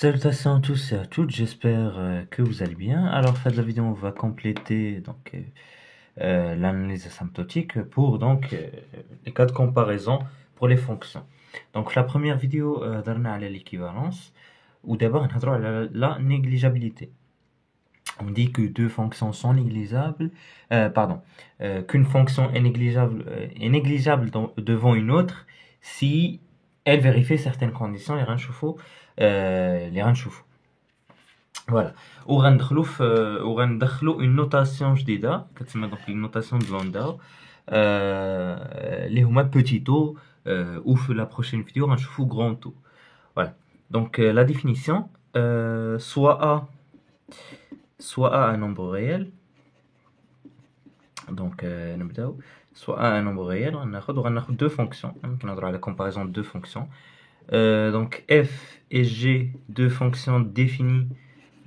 Salutations à tous et à toutes, j'espère que vous allez bien. Alors, fin de la vidéo, on va compléter l'analyse asymptotique pour les cas de comparaison pour les fonctions. Donc, la première vidéo, درنا على l'équivalence, ou d'abord, on va la négligeabilité. On dit que deux fonctions sont négligeables, qu'une fonction est négligeable devant une autre si elle vérifie certaines conditions, les رنشوفوا. Voilà. وغندخلوا une notation جديدة كتسمى donc une notation de Landau اللي هما petit o ou la prochaine vidéo غنشوفوا grand O. Voilà. Donc la définition soit A un nombre réel. Donc نبداو soit A un nombre réel غناخد deux fonctions كنهضروا على la comparaison de deux fonctions. Donc f et g, deux fonctions définies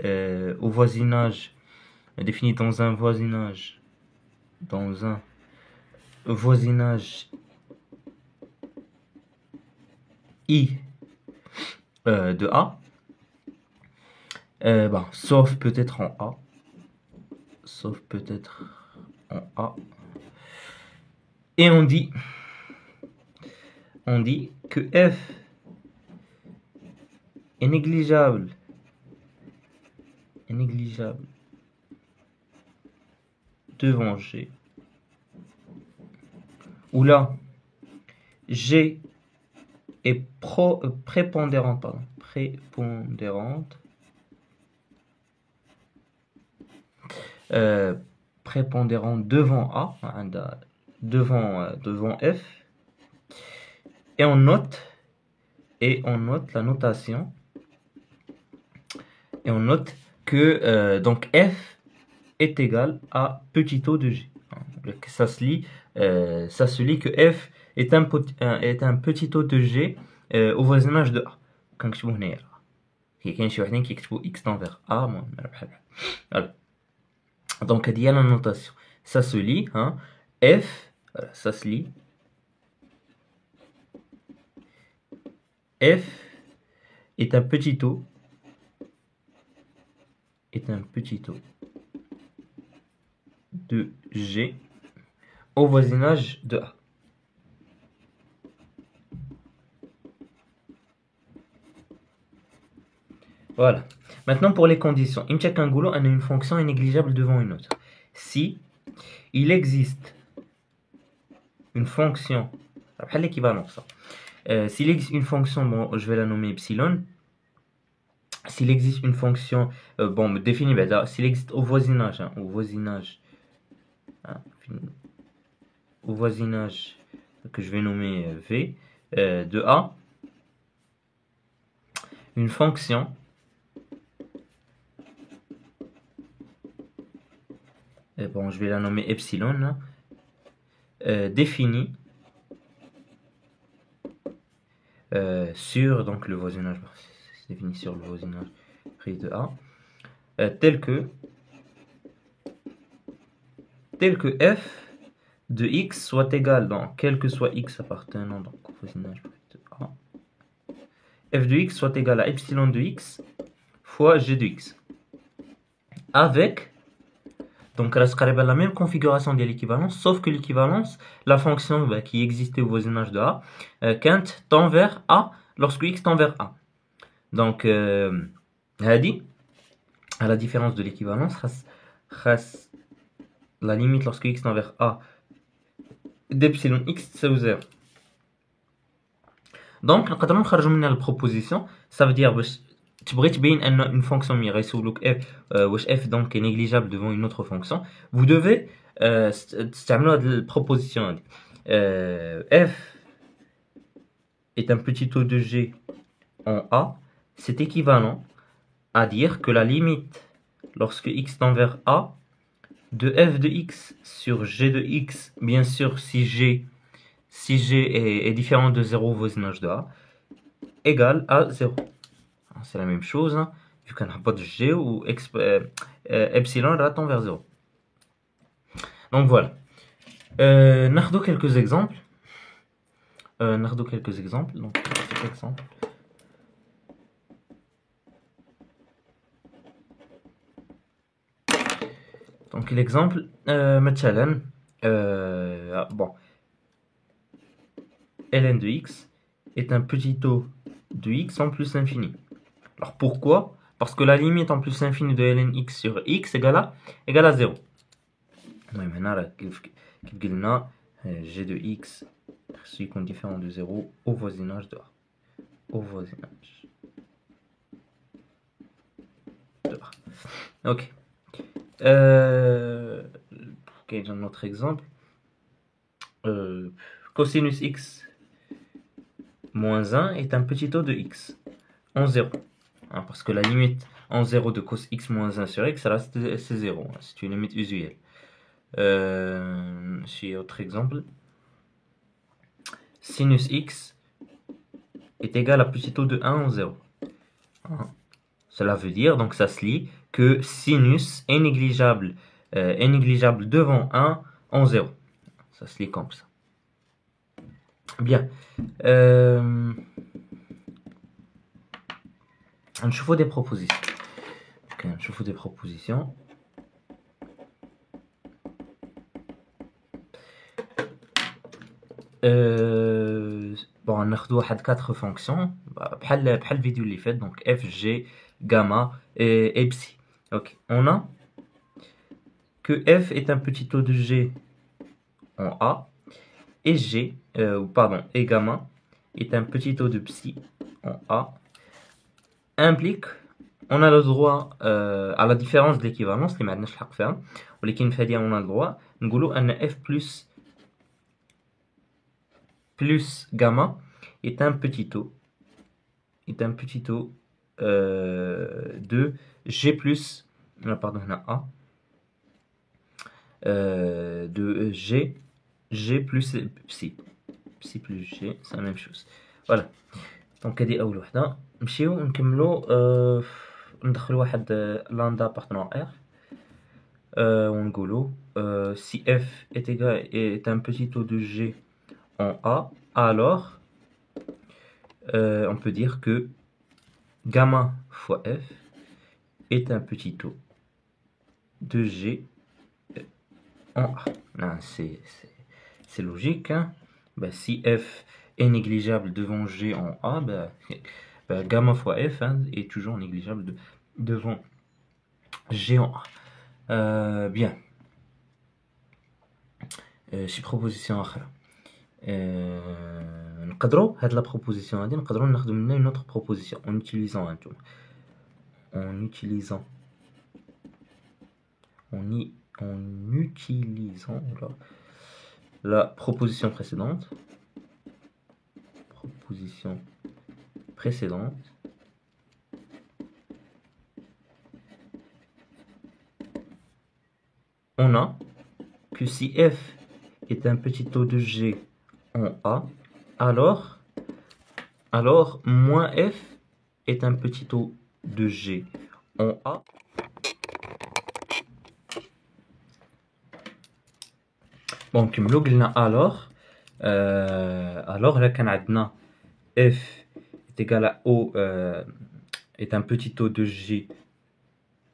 au voisinage, définies dans un voisinage I de A, sauf peut-être en A, et on dit que f est négligeable devant G, où là G est prépondérante devant A, devant F, et on note la notation, et on note que donc F est égal à petit o de G. Ça se lit que F est un petit o de G au voisinage de A. كنكتبو هنايا كاين شي وحدين كيكتبوا x تنفيغ A voilà. Donc il y a la notation, ça se lit F, voilà, ça se lit F est un petit o de G au voisinage de A. Voilà. Maintenant pour les conditions. On a une fonction est négligeable devant une autre. Si il existe une fonction, après l'équivalence, s'il existe une fonction, bon, je vais la nommer epsilon. S'il existe une fonction, définie, s'il existe au voisinage que je vais nommer V de A, une fonction je vais la nommer epsilon, définie sur donc le voisinage, c'est défini sur le voisinage pris de A, tel que f de x soit égal, donc quel que soit x appartenant donc au voisinage pris de A, f de x soit égal à epsilon de x fois g de x, avec donc elle sera la même configuration de l'équivalence, sauf que l'équivalence, la fonction qui existait au voisinage de A, quand tend vers A lorsque x tend vers A. Donc, هذه à la différence de l'équivalence, la limite lorsque x tend vers A d'epsilon x c'est 0. Donc, نقدروا نخرجوا منها la proposition, ça veut dire tu pourrais تبين ان une fonction مي غيسولوك f واش f donc est négligeable devant une autre fonction, vous devez تستعملوا هذه proposition هذه f est un petit o de G en A, c'est équivalent à dire que la limite lorsque x tend vers A de f de x sur g de x, bien sûr si g est différent de 0 au voisinage de A, égale à 0. C'est la même chose, vu qu'on n'a pas de g ou epsilon tend vers 0. Donc voilà. ناخذ quelques exemples. Donc, cet exemple. Donc l'exemple, مثلا, bon, ln de x est un petit taux de x en plus l'infini. Alors pourquoi? Parce que la limite en plus l'infini de ln x sur x égale à 0. المهم هنا راه كيف قلنا g de x خصو يكون différent de 0 au voisinage de a. Au voisinage de a. Ok. Okay, j'ai un autre exemple. Cosinus x moins 1 est un petit taux de x en 0. Hein, parce que la limite en 0 de cos x moins 1 sur x, c'est 0. Hein, c'est une limite usuelle. Chez autre exemple. Sinus x est égal à petit taux de 1 en 0. Hein. Cela veut dire, donc ça se lit, que sinus est négligeable devant 1 en 0. Ça se lit comme ça. Bien. نشوفوا des propositions. Okay, نشوفوا des propositions. Bon, ناخذ واحد 4 fonctions بحال الفيديو اللي فات, donc f, g, gamma et psi. Ok, on a que f est un petit taux de g en a et g, et gamma est un petit taux de psi en a, implique on a le droit à la différence de l'équivalence اللي ما عندناش الحق فيها, ولكن في هذه on a le droit نقولوا ان f plus gamma est un petit taux de g plus a de g plus psi plus g, c'est la même chose. Voilà. دونك هذه اول وحده. نمشيو نكملوا ندخلوا واحد لامدا بارتنر ر ونقولوا si f est un petit taux de g en a, alors on peut dire que gamma fois f est un petit taux de g en a. Ah, c'est logique, hein? Ben, si f est négligeable devant g en a, gamma fois f, hein, est toujours négligeable devant g en a. Bien. شي proposition أخرى. نقدروا هاد لا proposition هادي نقدروا ناخدو منها une autre proposition en utilisant la proposition précédente. On a que si f est un petit taux de g en a, alors moins f est un petit taux de g en a. Bon, نكملوا قلنا alors là كان عندنا f est égal à o est un petit taux de g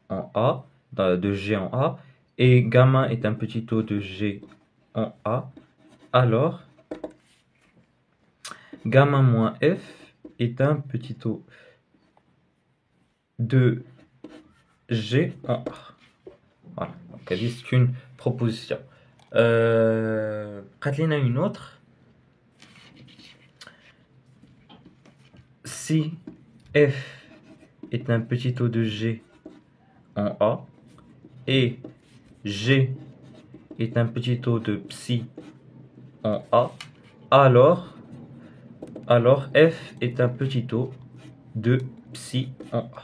en a, de g en a, et gamma est un petit taux de g en a, alors gamma moins f est un petit taux de g en a. Voilà, donc c'est une proposition. قالت لنا une autre. Si f est un petit taux de g en a et g est un petit taux de psi en a, alors f est un petit taux de psi en a.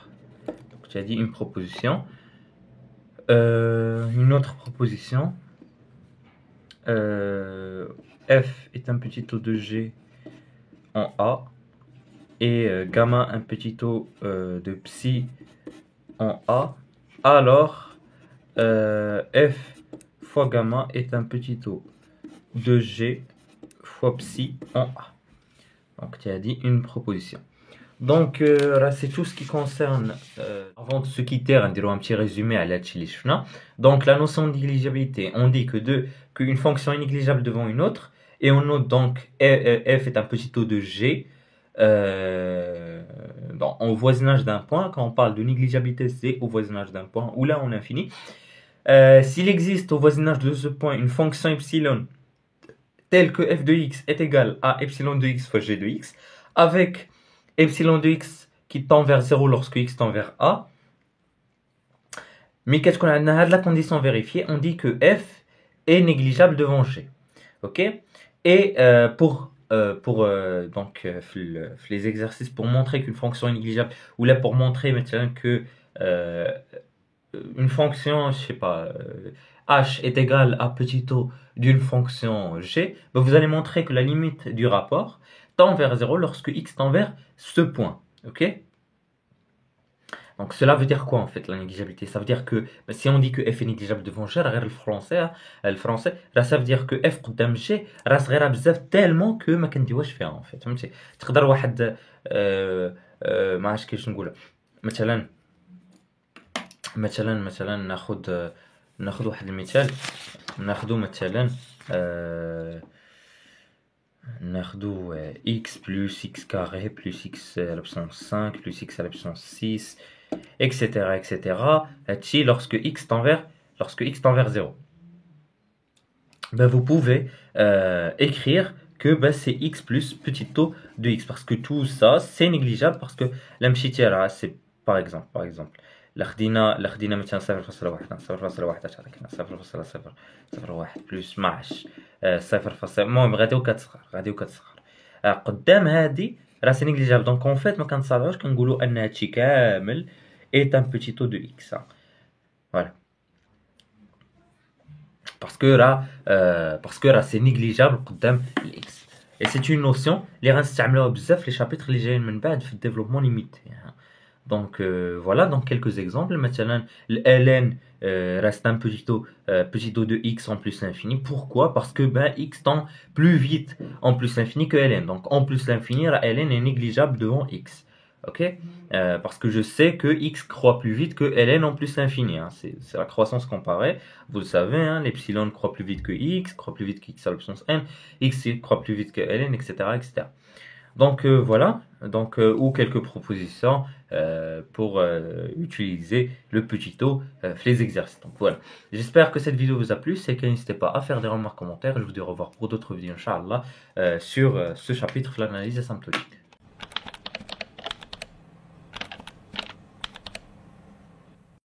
Donc tu as dit une proposition. Une autre proposition. F est un petit taux de g en a et gamma un petit taux de psi en a, alors f fois gamma est un petit taux de g fois psi en a. Donc tu as dit une proposition. Donc, là, c'est tout ce qui concerne. Avant de se quitter, on dira un petit résumé à la Chilishna. Donc, la notion de négligibilité, on dit qu'une fonction est négligeable devant une autre, et on note donc f est un petit taux de g au voisinage d'un point. Quand on parle de négligibilité, c'est au voisinage d'un point, ou là, en infini. S'il existe au voisinage de ce point une fonction epsilon telle que f de x est égal à epsilon de x fois g de x, avec epsilon de x qui tend vers 0 lorsque x tend vers a. Mais qu'est-ce qu'on a de la condition vérifiée? On dit que f est négligeable devant g. Ok? Et donc les exercices pour montrer qu'une fonction est négligeable, ou là pour montrer maintenant que une fonction, je sais pas, h est égal à petit o d'une fonction g, ben vous allez montrer que la limite du rapport tend vers 0 lorsque x tend vers ce point. Ok? Donc cela veut dire quoi en fait la négligibilité? Ça veut dire que si on dit que f est négligeable devant g, le français, là ça veut dire que f قدام g راه صغيره بزاف tellement que ما كنديوهاش فيها en fait. فهمتي؟ تقدر واحد ما عرفتش كيفاش نقولها. مثلا ناخذ واحد المثال. ناخذ مثلا ناخذ x plus x carré plus x à la puissance 5 plus x à la puissance 6, etc. Lorsque x tend vers 0. Ben, vous pouvez écrire que ben, c'est x plus petit taux de x, parce que tout ça c'est négligeable, parce que l'amchitiera c'est par exemple لخدينا مثلا 0.1 بلس 12 المهم غاديو كتصغر قدام هادي راه سي نيجليجابل. دونك اون فيت ما كنتصالحوش كنقولوا ان هادشي كامل est un petit taux de x. Voilà. Parce que là c'est négligeable قدام x. Et c'est une notion اللي غنستعملوها بزاف في les chapitres اللي جايين من بعد في الديفلوبمون ليميتي. Donc voilà, donc quelques exemples. Maintenant, ln reste un petit taux de x en plus l'infini. Pourquoi? Parce que ben, x tend plus vite en plus l'infini que ln. Donc en plus l'infini, ln est négligeable devant x. Ok? Parce que je sais que x croît plus vite que ln en plus l'infini. Hein. C'est la croissance comparée. Vous le savez, hein, l'epsilon croît plus vite que x, croît plus vite que x à la puissance n, x croît plus vite que ln, etc. etc. Donc voilà, donc, ou quelques propositions pour utiliser le petit taux les exercices. Donc voilà, j'espère que cette vidéo vous a plu. C'est que n'hésitez pas à faire des remarques, commentaires. Je vous dis au revoir pour d'autres vidéos, Inch'Allah, sur ce chapitre, l'analyse asymptotique.